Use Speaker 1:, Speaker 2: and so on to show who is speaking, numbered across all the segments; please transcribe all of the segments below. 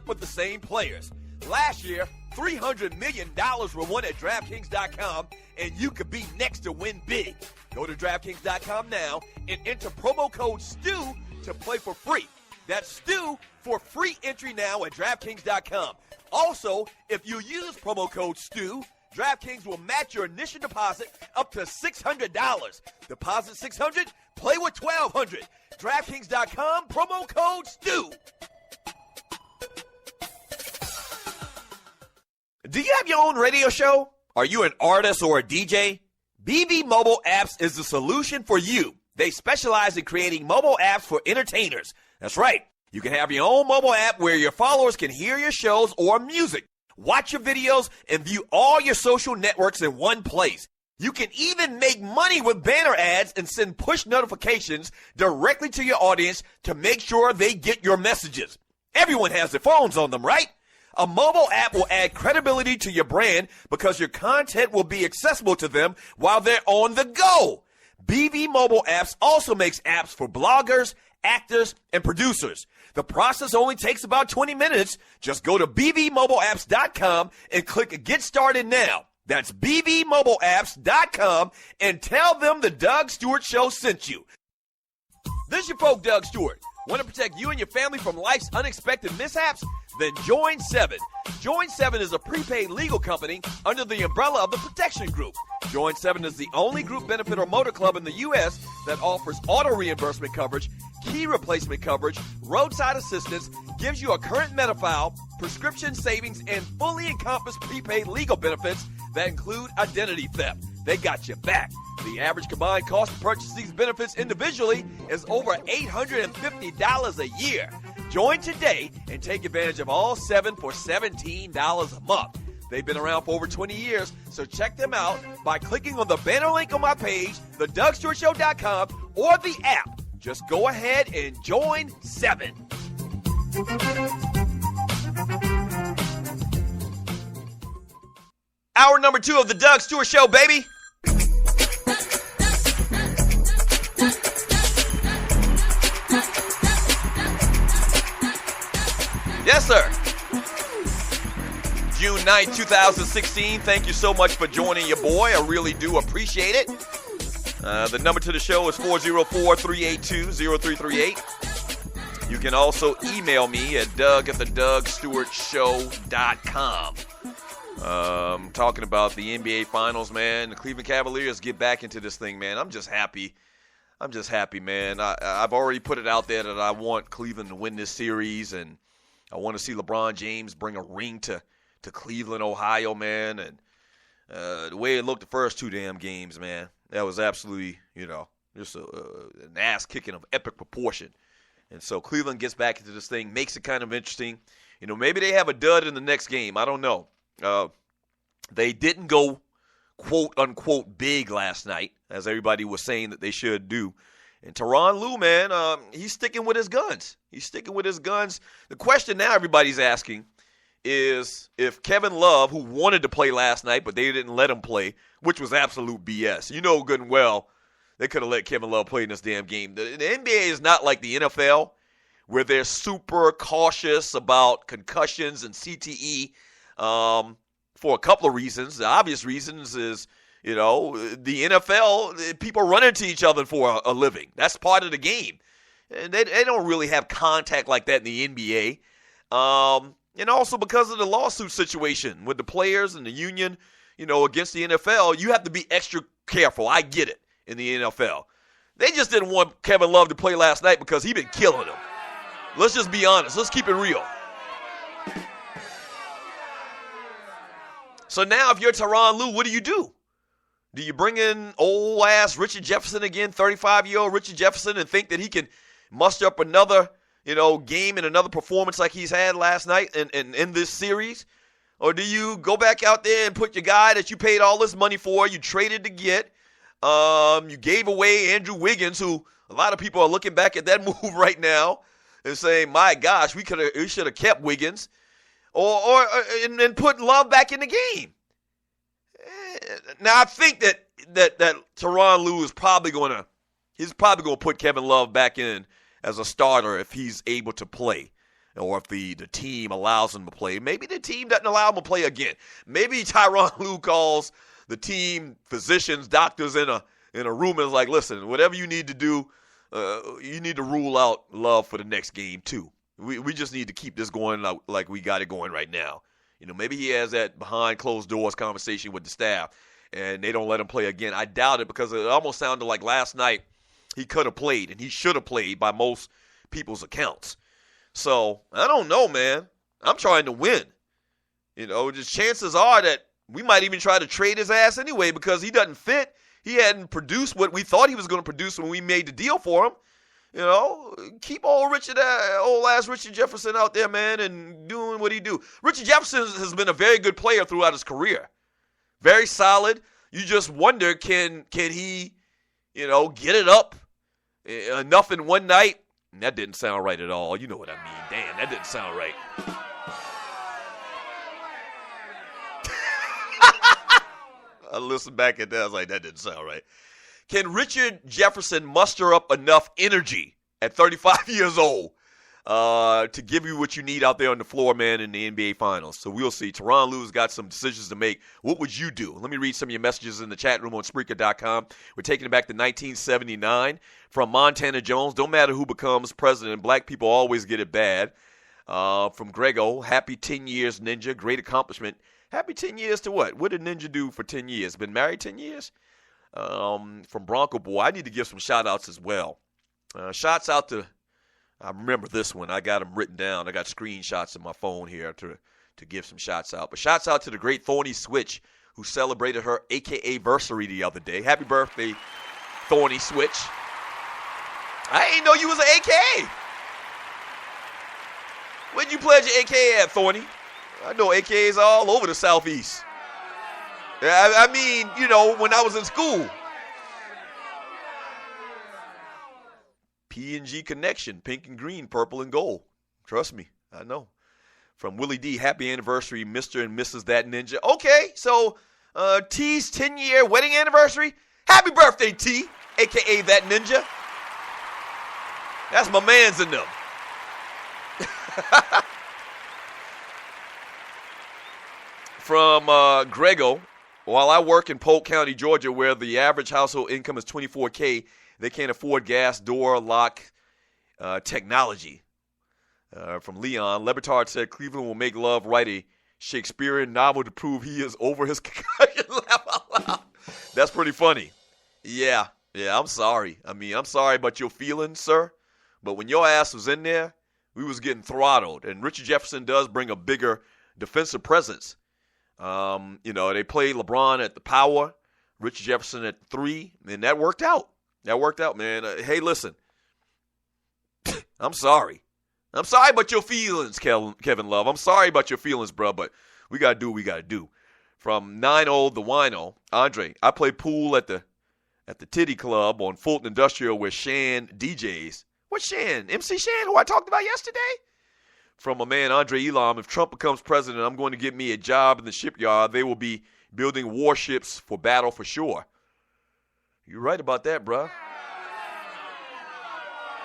Speaker 1: with the same players. Last year, $300 million were won at DraftKings.com, and you could be next to win big. Go to DraftKings.com now and enter promo code STU to play for free. That's STU for free entry now at DraftKings.com. Also, if you use promo code STU, DraftKings will match your initial deposit up to $600. Deposit $600, play with $1,200. DraftKings.com, promo code STU. Do you have your own radio show? Are you an artist or a DJ? BB Mobile Apps is the solution for you. They specialize in creating mobile apps for entertainers. That's right. You can have your own mobile app where your followers can hear your shows or music, watch your videos, and view all your social networks in one place. You can even make money with banner ads and send push notifications directly to your audience to make sure they get your messages. Everyone has their phones on them, right? A mobile app will add credibility to your brand because your content will be accessible to them while they're on the go. BB Mobile Apps also makes apps for bloggers, actors, and producers. The process only takes about 20 minutes. Just go to bbmobileapps.com and click Get Started Now. That's bbmobileapps.com and tell them the Doug Stewart Show sent you. This is your folk, Doug Stewart. Want to protect you and your family from life's unexpected mishaps? Then join 7. Join 7 is a prepaid legal company under the umbrella of the Protection Group. Join 7 is the only group benefit or motor club in the U.S. that offers auto reimbursement coverage, key replacement coverage, roadside assistance, gives you a current Medi-File, prescription savings, and fully encompassed prepaid legal benefits that include identity theft. They got your back. The average combined cost to purchase these benefits individually is over $850 a year. Join today and take advantage of all 7 for $17 a month. They've been around for over 20 years, so check them out by clicking on the banner link on my page, thedougstewartshow.com, or the app. Just go ahead and join 7. Hour number 2 of the Doug Stewart Show, baby. Yes, sir. June 9th, 2016. Thank you so much for joining your boy. I really do appreciate it. The number to the show is 404-382-0338. You can also email me at doug@thedougstewartshow.com. Talking about the NBA Finals, man. The Cleveland Cavaliers get back into this thing, man. I'm just happy, man. I've already put it out there that I want Cleveland to win this series, and I want to see LeBron James bring a ring to Cleveland, Ohio, man. And the way it looked the first 2 damn games, man, that was absolutely, just an ass-kicking of epic proportion. And so Cleveland gets back into this thing, makes it kind of interesting. Maybe they have a dud in the next game. I don't know. They didn't go, quote-unquote, big last night, as everybody was saying that they should do. And Tyronn Lue, man, he's sticking with his guns. The question now everybody's asking is if Kevin Love, who wanted to play last night, but they didn't let him play, which was absolute BS. You know good and well they could have let Kevin Love play in this damn game. The NBA is not like the NFL, where they're super cautious about concussions and CTE for a couple of reasons. The obvious reasons is, the NFL, people run into each other for a living. That's part of the game. And they don't really have contact like that in the NBA. And also because of the lawsuit situation with the players and the union, against the NFL, you have to be extra careful. I get it in the NFL. They just didn't want Kevin Love to play last night because he'd been killing them. Let's just be honest. Let's keep it real. So now if you're Tyronn Lue, what do you do? Do you bring in old-ass Richard Jefferson again, 35-year-old Richard Jefferson, and think that he can muster up another, game and another performance like he's had last night and in this series? Or do you go back out there and put your guy that you paid all this money for, you traded to get, you gave away Andrew Wiggins, who a lot of people are looking back at that move right now and saying, my gosh, we should have kept Wiggins, and put Love back in the game. Now I think that Tyronn Lue is probably going to put Kevin Love back in as a starter if he's able to play. or if the team allows him to play. Maybe the team doesn't allow him to play again. Maybe Tyronn Lue calls the team physicians, doctors in a room and is like, listen, whatever you need to do, you need to rule out Love for the next game too. We just need to keep this going like we got it going right now. Maybe he has that behind closed doors conversation with the staff, and they don't let him play again. I doubt it, because it almost sounded like last night he could have played, and he should have played by most people's accounts. So, I don't know, man. I'm trying to win. Just chances are that we might even try to trade his ass anyway, because he doesn't fit. He hadn't produced what we thought he was going to produce when we made the deal for him. Keep old ass Richard Jefferson out there, man, and doing what he do. Richard Jefferson has been a very good player throughout his career. Very solid. You just wonder, can he, get it up enough in one night? And that didn't sound right at all. You know what I mean. Damn, that didn't sound right. I listened back at that. I was like, that didn't sound right. Can Richard Jefferson muster up enough energy at 35 years old to give you what you need out there on the floor, man, in the NBA Finals? So we'll see. Tyronn Lue's got some decisions to make. What would you do? Let me read some of your messages in the chat room on Spreaker.com. We're taking it back to 1979 from Montana Jones. Don't matter who becomes president, black people always get it bad. From Grego, happy 10 years, Ninja. Great accomplishment. Happy 10 years to what? What did Ninja do for 10 years? Been married 10 years? From Bronco Boy, I need to give some shout-outs as well. Shouts out to, I remember this one. I got them written down. I got screenshots in my phone here to give some shots out. But shouts out to the great Thorny Switch, who celebrated her AKA versary the other day. Happy birthday, Thorny Switch. I ain't know you was an AKA. Where'd you pledge your AKA at, Thorny? I know AKAs all over the Southeast. I mean, when I was in school. P&G Connection, pink and green, purple and gold. Trust me, I know. From Willie D, happy anniversary, Mr. and Mrs. That Ninja. Okay, so T's 10-year wedding anniversary. Happy birthday, T, a.k.a. That Ninja. That's my man's in them. From Grego, while I work in Polk County, Georgia, where the average household income is $24K, they can't afford gas, door, lock technology. From Leon, Lebron said Cleveland will make Love write a Shakespearean novel to prove he is over his concussion level. That's pretty funny. Yeah, I'm sorry. I'm sorry about your feelings, sir. But when your ass was in there, we was getting throttled. And Richard Jefferson does bring a bigger defensive presence. They played LeBron at the power, Richard Jefferson at the 3, and that worked out. That worked out, man. Hey, listen. I'm sorry. I'm sorry about your feelings, Kevin Love. I'm sorry about your feelings, bro, but we got to do what we got to do. From 9-0 the Wino, Andre, I play pool at the Titty Club on Fulton Industrial where Shan DJs. What's Shan? MC Shan, who I talked about yesterday? From my man Andre Elam, if Trump becomes president, I'm going to get me a job in the shipyard. They will be building warships for battle for sure. You're right about that, bruh.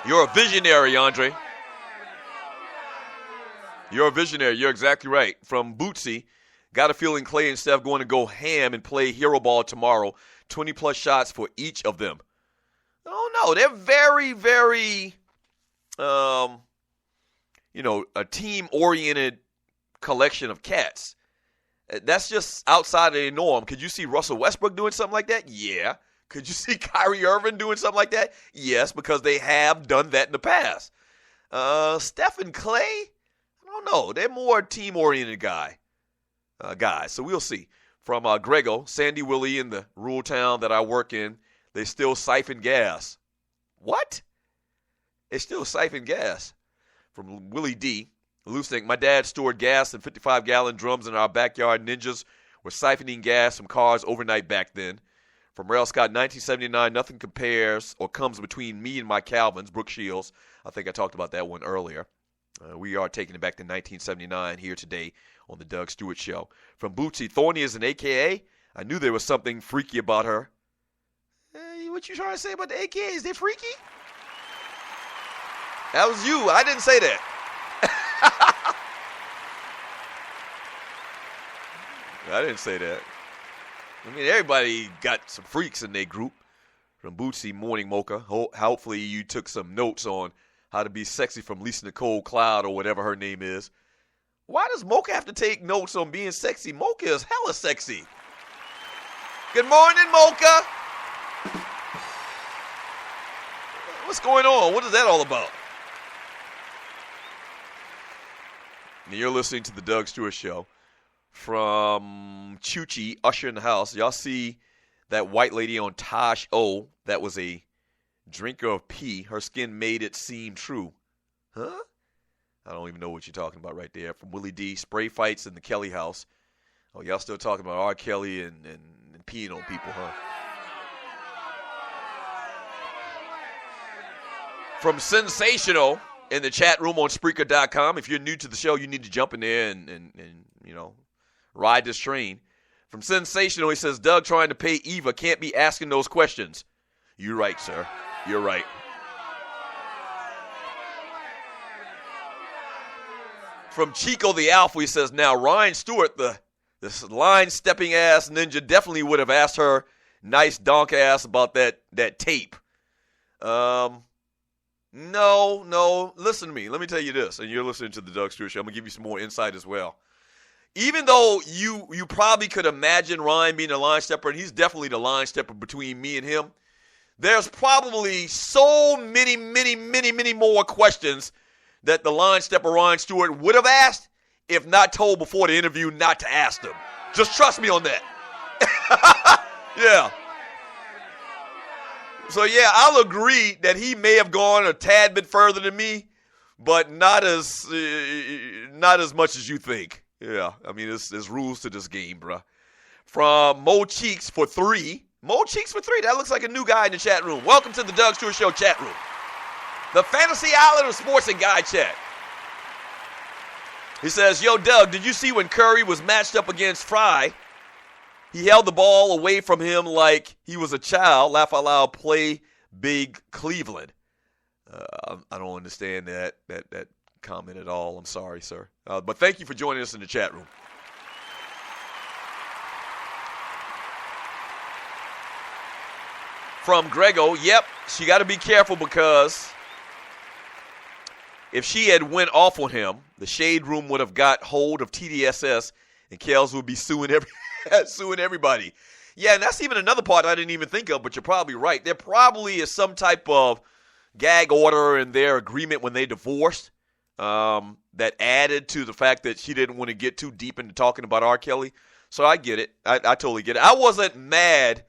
Speaker 1: You're a visionary, Andre. You're a visionary. You're exactly right. From Bootsy, got a feeling Clay and Steph going to go ham and play hero ball tomorrow. 20-plus shots for each of them. Oh, no. They're very, very, a team-oriented collection of cats. That's just outside of the norm. Could you see Russell Westbrook doing something like that? Yeah. Could you see Kyrie Irving doing something like that? Yes, because they have done that in the past. Steph and Clay, I don't know. They're more team-oriented guys. So we'll see. From Grego, Sandy Willie in the rural town that I work in, they still siphon gas. What? They still siphon gas. From Willie D, Lusink, my dad stored gas in 55-gallon drums in our backyard. Ninjas were siphoning gas from cars overnight back then. From Rail Scott, 1979, nothing compares or comes between me and my Calvins, Brooke Shields. I think I talked about that one earlier. We are taking it back to 1979 here today on the Doug Stewart Show. From Bootsy, Thorny is an AKA. I knew there was something freaky about her. What you trying to say about the AKAs? They freaky? That was you. I didn't say that. I didn't say that. I mean, everybody got some freaks in their group. From Bootsy Morning Mocha. Hopefully you took some notes on how to be sexy from Lisa Nicole Cloud or whatever her name is. Why does Mocha have to take notes on being sexy? Mocha is hella sexy. Good morning, Mocha. What's going on? What is that all about? And you're listening to the Doug Stewart Show. From Chuchi, Usher in the House. Y'all see that white lady on Tosh O that was a drinker of pee. Her skin made it seem true. Huh? I don't even know what you're talking about right there. From Willie D, spray fights in the Kelly house. Oh, y'all still talking about R. Kelly and peeing on people, huh? From Sensational in the chat room on Spreaker.com. If you're new to the show, you need to jump in there and you know, ride this train. From Sensational, he says, Doug trying to pay Eva can't be asking those questions. You're right, sir. You're right. From Chico the Alpha, he says, now Ryan Stewart, this line-stepping ass ninja, definitely would have asked her nice donk ass about that tape. No. Listen to me. Let me tell you this, and you're listening to the Doug Stewart Show. I'm going to give you some more insight as well. Even though you probably could imagine Ryan being a line stepper, and he's definitely the line stepper between me and him, there's probably so many more questions that the line stepper Ryan Stewart would have asked if not told before the interview not to ask them. Just trust me on that. Yeah. So, yeah, I'll agree that he may have gone a tad bit further than me, but not as much as you think. Yeah, I mean, there's rules to this game, bruh. From Mo Cheeks for 3. Mo Cheeks for 3. That looks like a new guy in the chat room. Welcome to the Doug Stewart Show chat room. The Fantasy Island of Sports and Guy chat. He says, yo, Doug, did you see when Curry was matched up against Fry? He held the ball away from him like he was a child. Laugh out loud, play big Cleveland. I don't understand that comment at all. I'm sorry, sir. But thank you for joining us in the chat room. From Grego, yep, she got to be careful because if she had went off on him, the Shade Room would have got hold of TDSS and Kels would be suing everybody. Yeah, and that's even another part I didn't even think of, but you're probably right. There probably is some type of gag order in their agreement when they divorced that added to the fact that she didn't want to get too deep into talking about R. Kelly. So I get it. I totally get it. I wasn't mad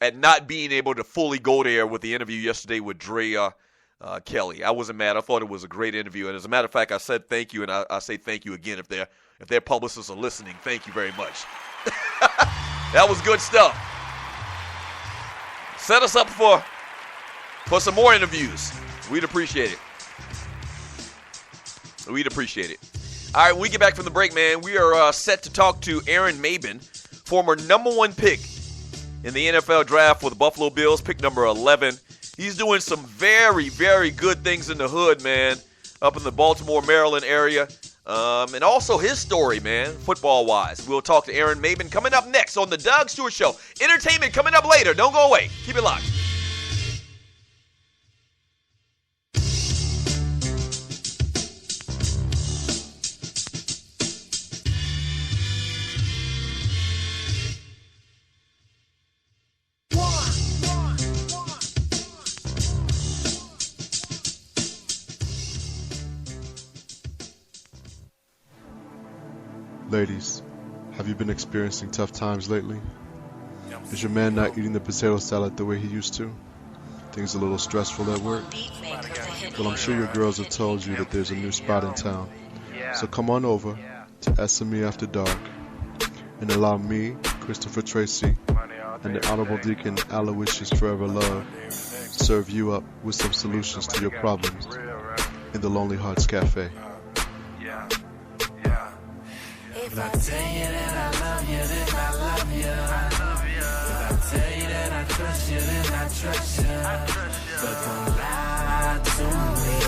Speaker 1: at not being able to fully go there with the interview yesterday with Drea Kelly. I wasn't mad. I thought it was a great interview. And as a matter of fact, I said thank you, and I say thank you again if their publicists are listening. Thank you very much. That was good stuff. Set us up for some more interviews. We'd appreciate it. We'd appreciate it. All right, when we get back from the break, man, we are set to talk to Aaron Maben, former number 1 pick in the NFL draft for the Buffalo Bills, pick number 11. He's doing some very, very good things in the hood, man, up in the Baltimore, Maryland area. And also his story, man, football-wise. We'll talk to Aaron Maben coming up next on the Doug Stewart Show. Entertainment coming up later. Don't go away. Keep it locked.
Speaker 2: Ladies, have you been experiencing tough times lately? Is your man not eating the potato salad the way he used to? Things a little stressful at work? Well, I'm sure your girls have told you that there's a new spot in town. So come on over to SME After Dark and allow me, Christopher Tracy, and the Honorable Deacon Aloysius Forever Love serve you up with some solutions to your problems in the Lonely Hearts Cafe.
Speaker 3: If I tell you that I love you, then I love you. If I tell you that I trust you, then I trust you. But don't lie to me.